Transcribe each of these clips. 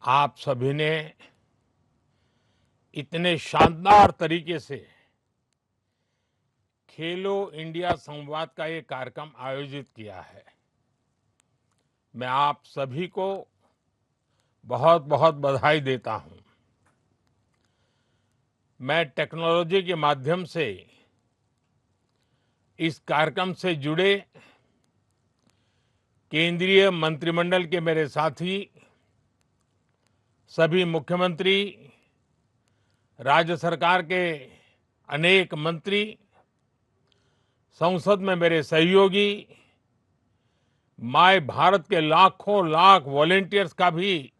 आप सभी ने इतने शानदार तरीके से खेलो इंडिया संवाद का ये कार्यक्रम आयोजित किया है। मैं आप सभी को बहुत बहुत बधाई देता हूं। मैं टेक्नोलॉजी के माध्यम से इस कार्यक्रम से जुड़े केंद्रीय मंत्रिमंडल के मेरे साथी, सभी मुख्यमंत्री, राज्य सरकार के अनेक मंत्री, संसद में मेरे सहयोगी, माय भारत के लाखों लाख वॉलेंटियर्स का भी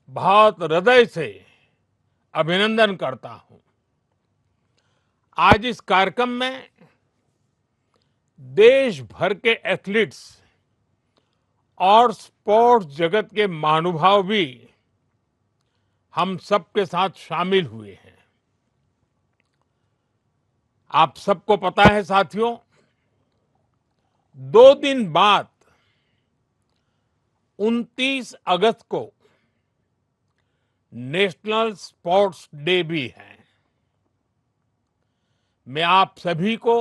बहुत हृदय से अभिनंदन करता हूं। आज इस कार्यक्रम में देश भर के एथलीट्स और स्पोर्ट्स जगत के महानुभाव भी हम सबके साथ शामिल हुए हैं। आप सबको पता है साथियों, 2 दिन बाद 29 अगस्त को नेशनल स्पोर्ट्स डे भी है। मैं आप सभी को,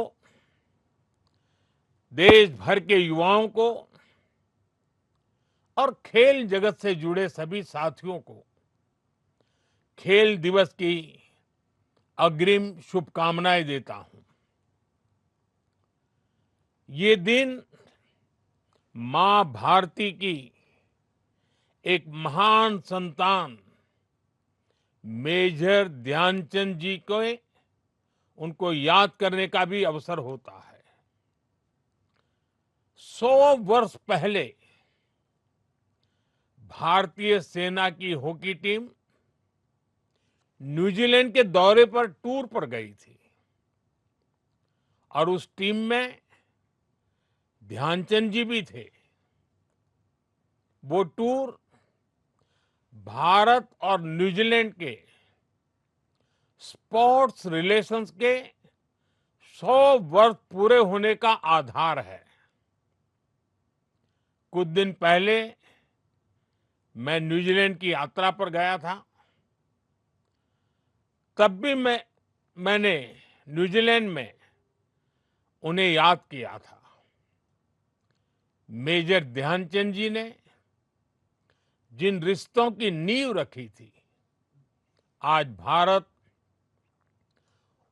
देश भर के युवाओं को और खेल जगत से जुड़े सभी साथियों को खेल दिवस की अग्रिम शुभकामनाएं देता हूं। ये दिन मां भारती की एक महान संतान मेजर ध्यानचंद जी को उनको याद करने का भी अवसर होता है। 100 वर्ष पहले भारतीय सेना की हॉकी टीम न्यूजीलैंड के दौरे पर टूर पर गई थी और उस टीम में ध्यानचंद जी भी थे। वो टूर भारत और न्यूजीलैंड के स्पोर्ट्स रिलेशंस के 100 वर्ष पूरे होने का आधार है। कुछ दिन पहले मैं न्यूजीलैंड की यात्रा पर गया था। तब भी मैंने न्यूजीलैंड में उन्हें याद किया था। मेजर ध्यानचंद जी ने जिन रिश्तों की नींव रखी थी, आज भारत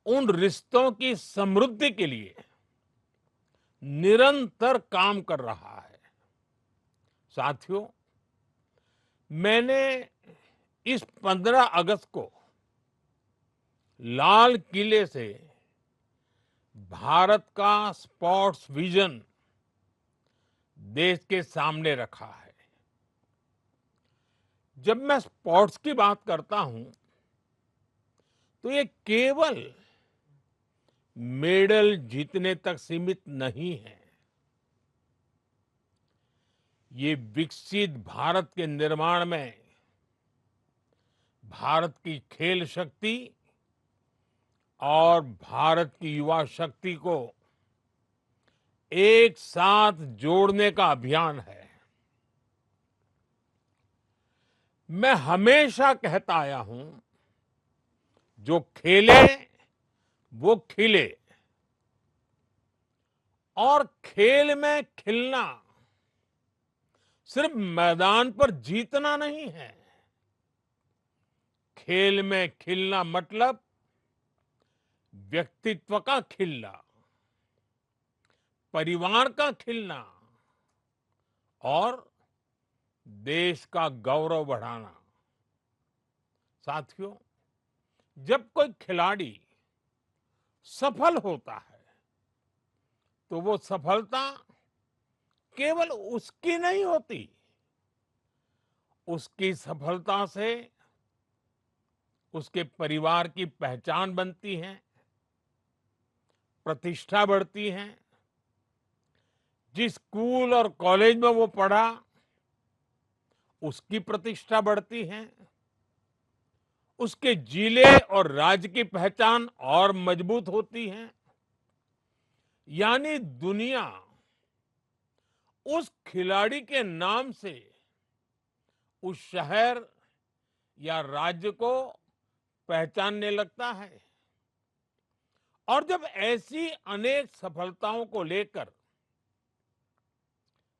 उन रिश्तों की समृद्धि के लिए निरंतर काम कर रहा है। साथियों, मैंने इस 15 अगस्त को लाल किले से भारत का स्पोर्ट्स विजन देश के सामने रखा है। जब मैं स्पोर्ट्स की बात करता हूं तो ये केवल मेडल जीतने तक सीमित नहीं है। ये विकसित भारत के निर्माण में भारत की खेल शक्ति और भारत की युवा शक्ति को एक साथ जोड़ने का अभियान है। मैं हमेशा कहता आया हूं, जो खेले वो खिले। और खेल में खिलना सिर्फ मैदान पर जीतना नहीं है। खेल में खिलना मतलब व्यक्तित्व का खिलना, परिवार का खिलना और देश का गौरव बढ़ाना। साथियों, जब कोई खिलाड़ी सफल होता है तो वो सफलता केवल उसकी नहीं होती, उसकी सफलता से उसके परिवार की पहचान बनती है, प्रतिष्ठा बढ़ती है। जिस स्कूल और कॉलेज में वो पढ़ा, उसकी प्रतिष्ठा बढ़ती है। उसके जिले और राज्य की पहचान और मजबूत होती है। यानी दुनिया उस खिलाड़ी के नाम से उस शहर या राज्य को पहचानने लगता है। और जब ऐसी अनेक सफलताओं को लेकर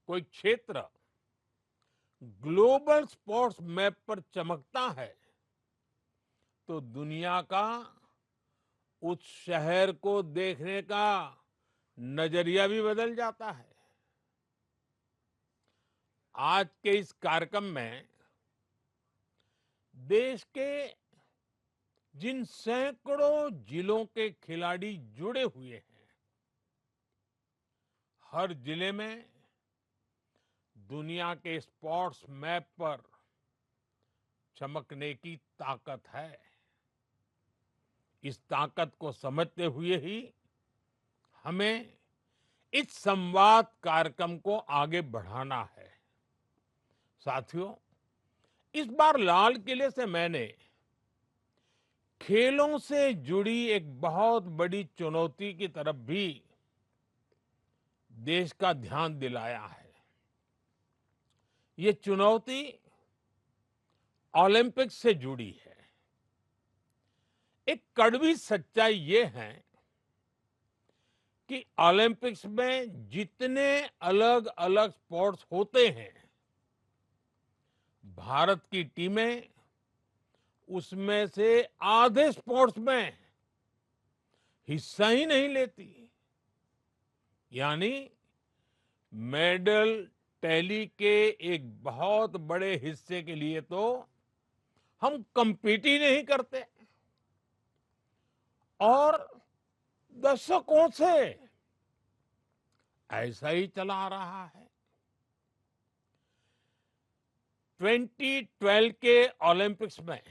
कोई क्षेत्र ग्लोबल स्पोर्ट्स मैप पर चमकता है, तो दुनिया का उस शहर को देखने का नजरिया भी बदल जाता है। आज के इस कार्यक्रम में देश के जिन सैकड़ों जिलों के खिलाड़ी जुड़े हुए हैं, हर जिले में दुनिया के स्पोर्ट्स मैप पर चमकने की ताकत है। इस ताकत को समझते हुए ही हमें इस संवाद कार्यक्रम को आगे बढ़ाना है। साथियों, इस बार लाल किले से मैंने खेलों से जुड़ी एक बहुत बड़ी चुनौती की तरफ भी देश का ध्यान दिलाया है। ये चुनौती ओलंपिक्स से जुड़ी है। एक कड़वी सच्चाई ये है कि ओलंपिक्स में जितने अलग अलग स्पोर्ट्स होते हैं, भारत की टीमें उसमें से आधे स्पोर्ट्स में हिस्सा ही नहीं लेती। यानी मेडल टैली के एक बहुत बड़े हिस्से के लिए तो हम compete ही नहीं करते। और दशकों से ऐसा ही चला आ रहा है। 2012 के ओलंपिक्स में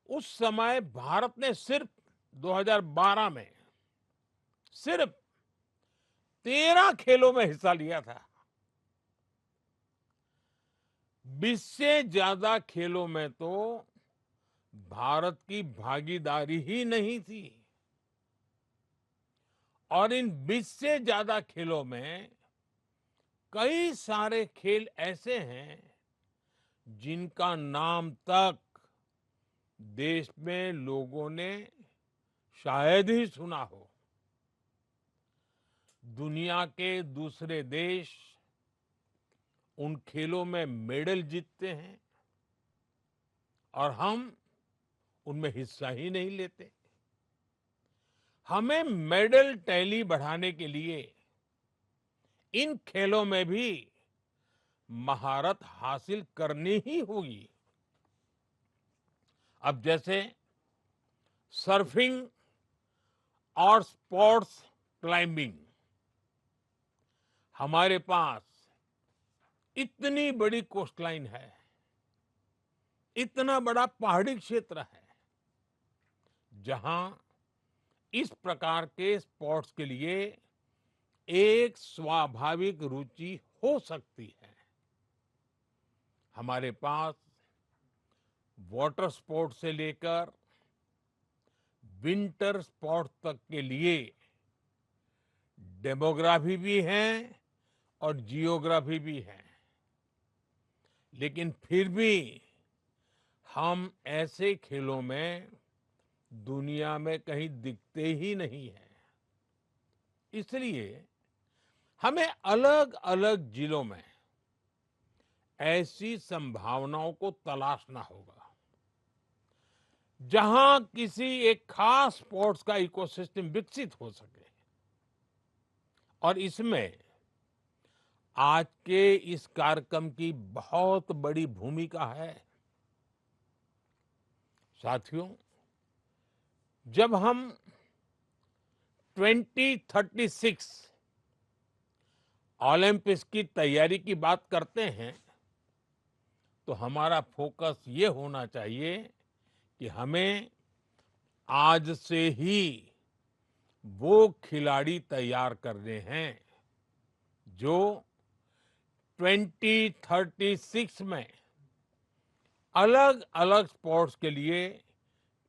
उस समय भारत ने सिर्फ 2012 में सिर्फ 13 खेलों में हिस्सा लिया था। 20 से ज्यादा खेलों में तो भारत की भागीदारी ही नहीं थी। और इन 20 से ज्यादा खेलों में कई सारे खेल ऐसे हैं जिनका नाम तक देश में लोगों ने शायद ही सुना हो। दुनिया के दूसरे देश उन खेलों में मेडल जीतते हैं और हम उनमें हिस्सा ही नहीं लेते। हमें मेडल टैली बढ़ाने के लिए इन खेलों में भी महारत हासिल करनी ही होगी। अब जैसे सर्फिंग और स्पोर्ट्स क्लाइंबिंग, हमारे पास इतनी बड़ी कोस्टलाइन है, इतना बड़ा पहाड़ी क्षेत्र है, जहां इस प्रकार के स्पोर्ट्स के लिए एक स्वाभाविक रुचि हो सकती है। हमारे पास वाटर स्पोर्ट्स से लेकर विंटर स्पोर्ट्स तक के लिए डेमोग्राफी भी है और जियोग्राफी भी है। लेकिन फिर भी हम ऐसे खेलों में दुनिया में कहीं दिखते ही नहीं हैं। इसलिए हमें अलग अलग जिलों में ऐसी संभावनाओं को तलाशना होगा जहां किसी एक खास स्पोर्ट्स का इकोसिस्टम विकसित हो सके। और इसमें आज के इस कार्यक्रम की बहुत बड़ी भूमिका है। साथियों, जब हम 2036 ओलंपिक्स की तैयारी की बात करते हैं, तो हमारा फोकस ये होना चाहिए कि हमें आज से ही वो खिलाड़ी तैयार करने हैं जो 2036 में अलग अलग स्पोर्ट्स के लिए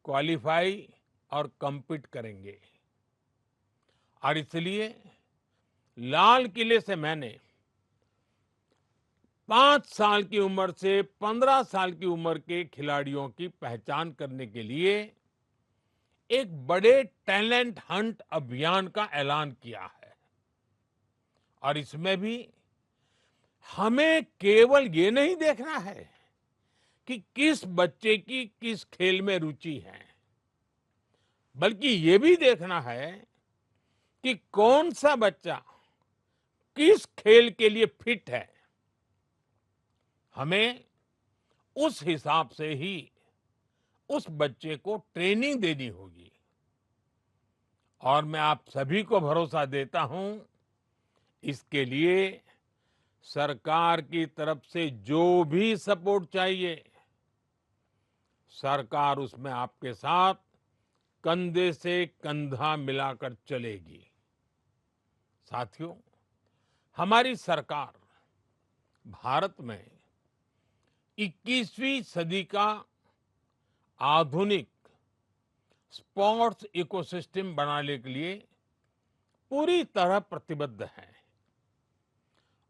क्वालिफाई और compete करेंगे। और इसलिए लाल किले से मैंने 5 साल की उम्र से 15 साल की उम्र के खिलाड़ियों की पहचान करने के लिए एक बड़े टैलेंट हंट अभियान का ऐलान किया है। और इसमें भी हमें केवल ये नहीं देखना है कि किस बच्चे की किस खेल में रुचि है, बल्कि ये भी देखना है कि कौन सा बच्चा किस खेल के लिए फिट है। हमें उस हिसाब से ही उस बच्चे को ट्रेनिंग देनी होगी। और मैं आप सभी को भरोसा देता हूं, इसके लिए सरकार की तरफ से जो भी सपोर्ट चाहिए, सरकार उसमें आपके साथ कंधे से कंधा मिलाकर चलेगी। साथियों, हमारी सरकार भारत में 21वीं सदी का आधुनिक स्पोर्ट्स इकोसिस्टम बनाने के लिए पूरी तरह प्रतिबद्ध है।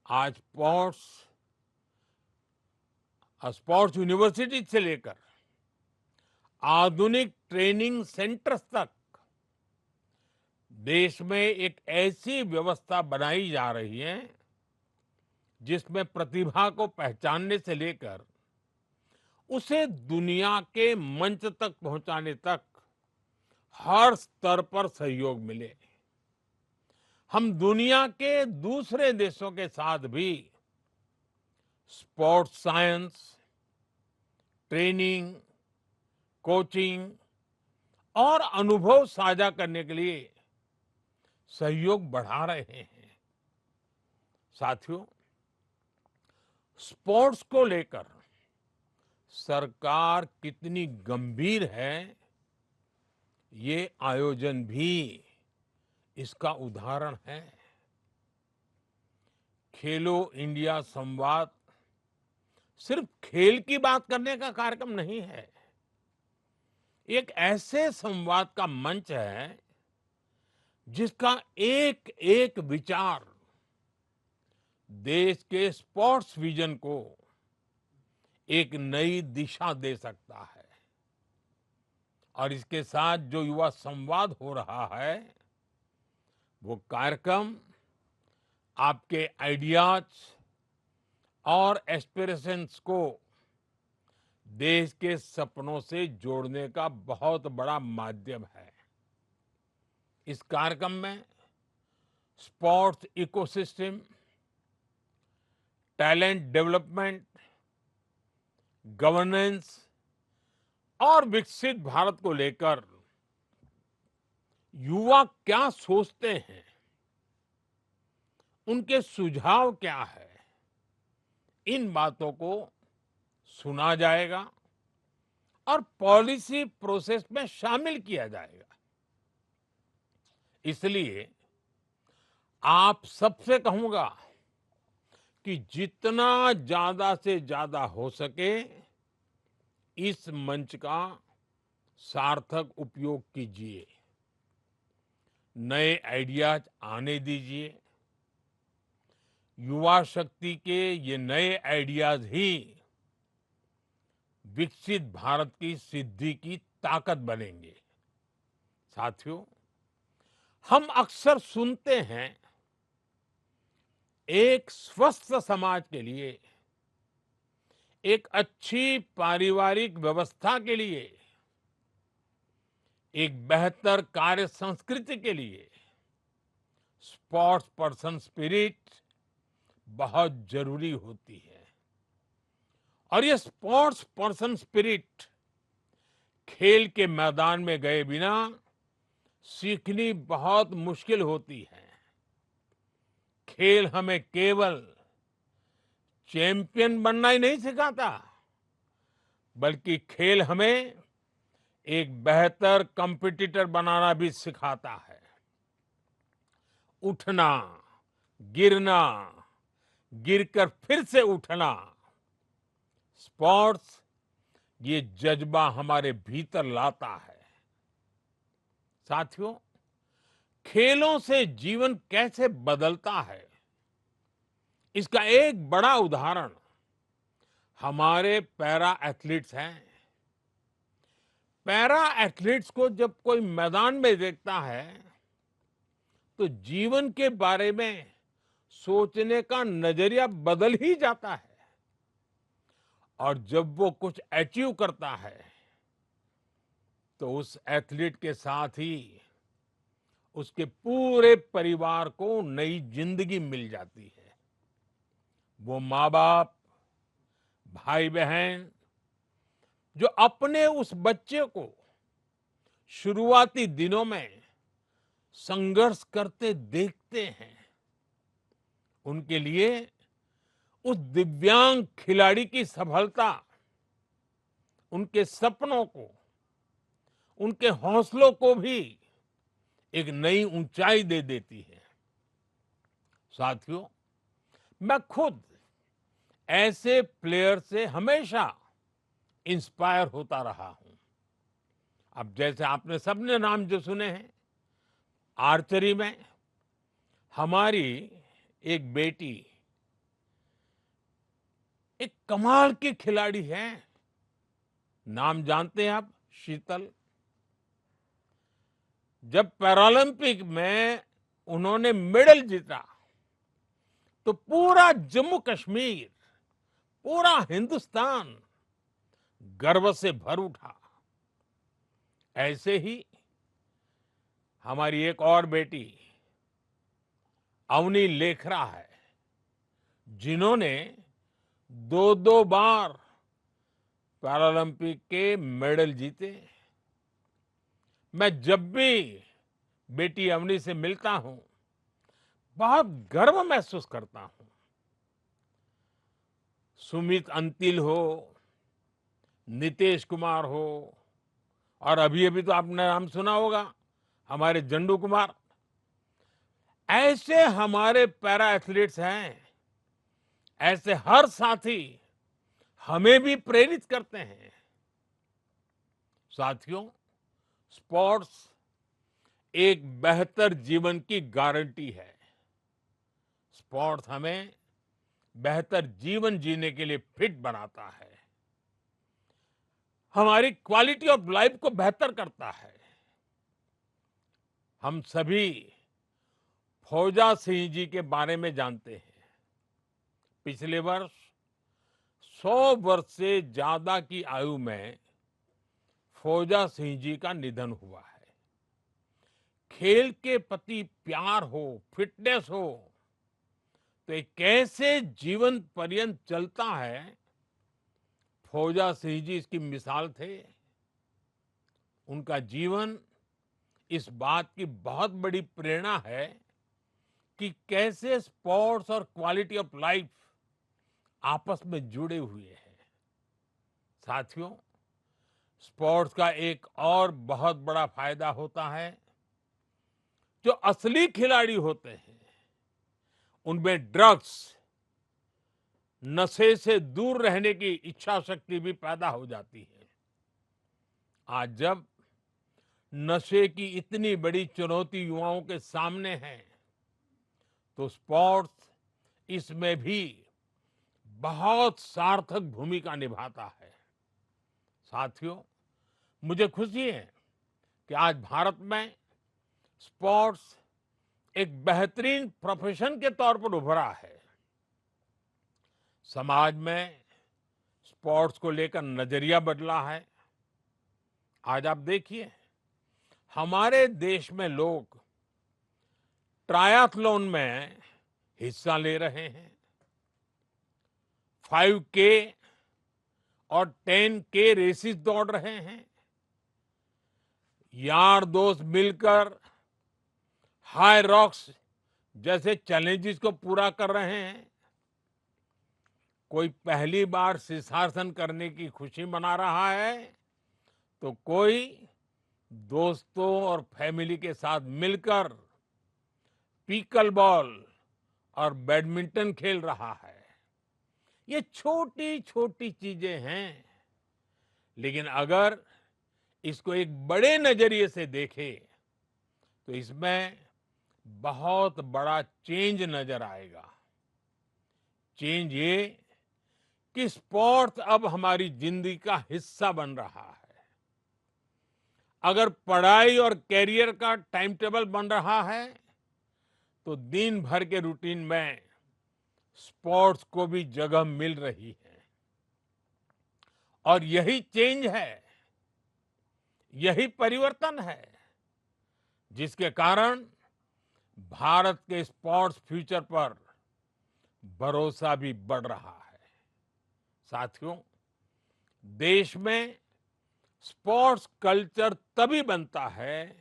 आज स्पोर्ट्स यूनिवर्सिटी से लेकर आधुनिक ट्रेनिंग सेंटर्स तक देश में एक ऐसी व्यवस्था बनाई जा रही है जिसमें प्रतिभा को पहचानने से लेकर उसे दुनिया के मंच तक पहुंचाने तक हर स्तर पर सहयोग मिले। हम दुनिया के दूसरे देशों के साथ भी स्पोर्ट्स साइंस, ट्रेनिंग, कोचिंग और अनुभव साझा करने के लिए सहयोग बढ़ा रहे हैं। साथियों, स्पोर्ट्स को लेकर सरकार कितनी गंभीर है, ये आयोजन भी इसका उदाहरण है। खेलो इंडिया संवाद सिर्फ खेल की बात करने का कार्यक्रम नहीं है, एक ऐसे संवाद का मंच है जिसका एक एक विचार देश के स्पोर्ट्स विजन को एक नई दिशा दे सकता है। और इसके साथ जो युवा संवाद हो रहा है, वो कार्यक्रम आपके आइडियाज और एस्पिरेशंस को देश के सपनों से जोड़ने का बहुत बड़ा माध्यम है। इस कार्यक्रम में sports ecosystem, talent development, governance और विकसित भारत को लेकर युवा क्या सोचते हैं, उनके सुझाव क्या है, इन बातों को सुना जाएगा और पॉलिसी प्रोसेस में शामिल किया जाएगा। इसलिए आप सबसे कहूंगा कि जितना ज्यादा से ज्यादा हो सके इस मंच का सार्थक उपयोग कीजिए, नए आइडियाज आने दीजिए। युवा शक्ति के ये नए आइडियाज ही विकसित भारत की सिद्धि की ताकत बनेंगे। साथियों, हम अक्सर सुनते हैं, एक स्वस्थ समाज के लिए, एक अच्छी पारिवारिक व्यवस्था के लिए, एक बेहतर कार्य संस्कृति के लिए स्पोर्ट्स पर्सन स्पिरिट बहुत जरूरी होती है। और ये स्पोर्ट्स पर्सन स्पिरिट खेल के मैदान में गए बिना सीखनी बहुत मुश्किल होती है। खेल हमें केवल चैंपियन बनना ही नहीं सिखाता, बल्कि खेल हमें एक बेहतर कंपटीटर बनाना भी सिखाता है। उठना, गिरना, गिरकर फिर से उठना, स्पोर्ट्स ये जज्बा हमारे भीतर लाता है। साथियों, खेलों से जीवन कैसे बदलता है, इसका एक बड़ा उदाहरण हमारे पैरा एथलीट्स हैं। पैरा एथलीट्स को जब कोई मैदान में देखता है तो जीवन के बारे में सोचने का नजरिया बदल ही जाता है। और जब वो कुछ अचीव करता है तो उस एथलीट के साथ ही उसके पूरे परिवार को नई जिंदगी मिल जाती है। वो माँ बाप, भाई बहन जो अपने उस बच्चे को शुरुआती दिनों में संघर्ष करते देखते हैं, उनके लिए उस दिव्यांग खिलाड़ी की सफलता उनके सपनों को, उनके हौसलों को भी एक नई ऊंचाई दे देती है। साथियों, मैं खुद ऐसे प्लेयर से हमेशा इंस्पायर होता रहा हूं। अब जैसे आपने सबने नाम जो सुने हैं, आर्चरी में हमारी एक बेटी एक कमाल की खिलाड़ी है। नाम जानते हैं आप? शीतल। जब पैरालंपिक में उन्होंने मेडल जीता तो पूरा जम्मू कश्मीर, पूरा हिंदुस्तान गर्व से भर उठा। ऐसे ही हमारी एक और बेटी अवनी लेखरा है, जिन्होंने दो दो बार पैरालंपिक के मेडल जीते। मैं जब भी बेटी अवनी से मिलता हूं, बहुत गर्व महसूस करता हूं। सुमित अंतिल हो, नीतीश कुमार हो, और अभी अभी तो आपने नाम सुना होगा हमारे जंडू कुमार। ऐसे हमारे पैरा एथलीट्स हैं। ऐसे हर साथी हमें भी प्रेरित करते हैं। साथियों, स्पोर्ट्स एक बेहतर जीवन की गारंटी है। स्पोर्ट्स हमें बेहतर जीवन जीने के लिए फिट बनाता है, हमारी क्वालिटी ऑफ लाइफ को बेहतर करता है। हम सभी फौजा सिंह जी के बारे में जानते हैं। पिछले वर्ष 100 वर्ष से ज्यादा की आयु में फौजा सिंह जी का निधन हुआ है। खेल के प्रति प्यार हो, फिटनेस हो, तो ये कैसे जीवन पर्यंत चलता है, फौजा सिंह जी इसकी मिसाल थे। उनका जीवन इस बात की बहुत बड़ी प्रेरणा है कि कैसे स्पोर्ट्स और क्वालिटी ऑफ लाइफ आपस में जुड़े हुए हैं। साथियों, स्पोर्ट्स का एक और बहुत बड़ा फायदा होता है, जो असली खिलाड़ी होते हैं उनमें ड्रग्स, नशे से दूर रहने की इच्छा शक्ति भी पैदा हो जाती है। आज जब नशे की इतनी बड़ी चुनौती युवाओं के सामने है, तो स्पोर्ट्स इसमें भी बहुत सार्थक भूमिका निभाता है। साथियों, मुझे खुशी है कि आज भारत में स्पोर्ट्स एक बेहतरीन प्रोफेशन के तौर पर उभरा है। समाज में स्पोर्ट्स को लेकर नजरिया बदला है। आज आप देखिए, हमारे देश में लोग ट्रायथलॉन में हिस्सा ले रहे हैं। 5K और 10K रेसेस दौड़ रहे हैं। यार दोस्त मिलकर हाई रॉक्स जैसे चैलेंजेस को पूरा कर रहे हैं। कोई पहली बार शीर्षासन करने की खुशी मना रहा है, तो कोई दोस्तों और फैमिली के साथ मिलकर पीकल बॉल और बैडमिंटन खेल रहा है। ये छोटी छोटी चीजें हैं, लेकिन अगर इसको एक बड़े नजरिए से देखें तो इसमें बहुत बड़ा चेंज नजर आएगा। चेंज ये कि स्पोर्ट्स अब हमारी जिंदगी का हिस्सा बन रहा है। अगर पढ़ाई और कैरियर का टाइम टेबल बन रहा है, तो दिन भर के रूटीन में स्पोर्ट्स को भी जगह मिल रही है। और यही चेंज है, यही परिवर्तन है, जिसके कारण भारत के स्पोर्ट्स फ्यूचर पर भरोसा भी बढ़ रहा है। साथियों, देश में स्पोर्ट्स कल्चर तभी बनता है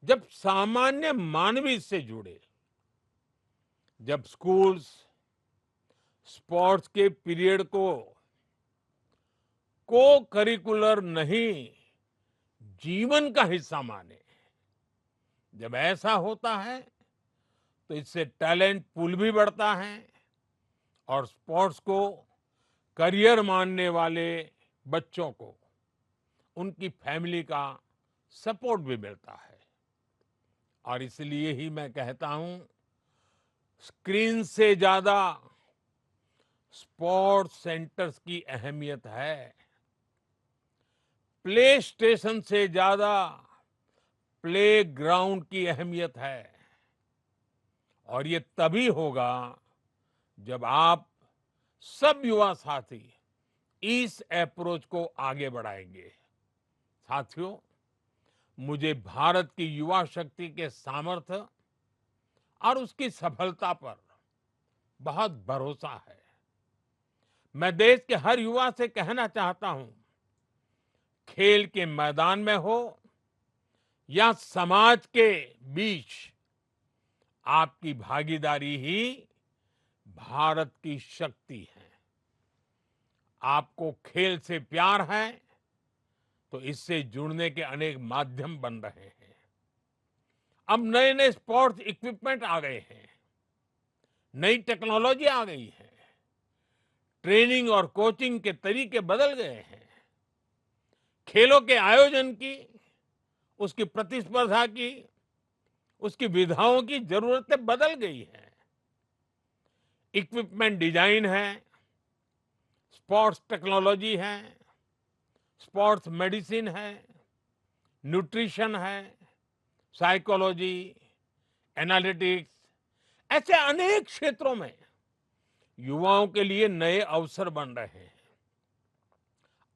जब सामान्य मानव इससे जुड़े। जब स्कूल्स स्पोर्ट्स के पीरियड को करिकुलर नहीं, जीवन का हिस्सा माने। जब ऐसा होता है तो इससे टैलेंट पूल भी बढ़ता है और स्पोर्ट्स को करियर मानने वाले बच्चों को उनकी फैमिली का सपोर्ट भी मिलता है। और इसलिए ही मैं कहता हूं, स्क्रीन से ज्यादा स्पोर्ट्स सेंटर्स की अहमियत है। प्ले स्टेशन से ज्यादा प्ले ग्राउंड की अहमियत है। और ये तभी होगा जब आप सब युवा साथी इस अप्रोच को आगे बढ़ाएंगे। साथियों, मुझे भारत की युवा शक्ति के सामर्थ्य और उसकी सफलता पर बहुत भरोसा है। मैं देश के हर युवा से कहना चाहता हूं, खेल के मैदान में हो या समाज के बीच, आपकी भागीदारी ही भारत की शक्ति है। आपको खेल से प्यार है तो इससे जुड़ने के अनेक माध्यम बन रहे हैं। अब नए नए स्पोर्ट्स इक्विपमेंट आ गए हैं, नई टेक्नोलॉजी आ गई है, ट्रेनिंग और कोचिंग के तरीके बदल गए हैं। खेलों के आयोजन की, उसकी प्रतिस्पर्धा की, उसकी विधाओं की जरूरतें बदल गई हैं। इक्विपमेंट डिजाइन है, स्पोर्ट्स टेक्नोलॉजी है, स्पोर्ट्स मेडिसिन है, न्यूट्रिशन है, साइकोलॉजी, एनालिटिक्स, ऐसे अनेक क्षेत्रों में युवाओं के लिए नए अवसर बन रहे हैं।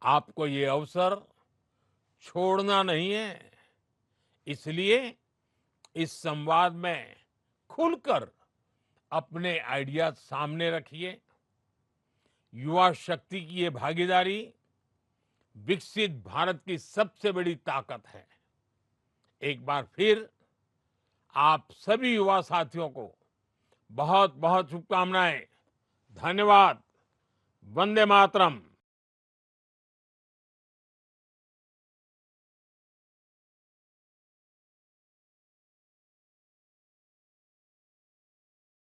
आपको ये अवसर छोड़ना नहीं है। इसलिए इस संवाद में खुलकर अपने आइडिया सामने रखिए। युवा शक्ति की ये भागीदारी विकसित भारत की सबसे बड़ी ताकत है। एक बार फिर आप सभी युवा साथियों को बहुत बहुत शुभकामनाएं। धन्यवाद। वंदे मातरम।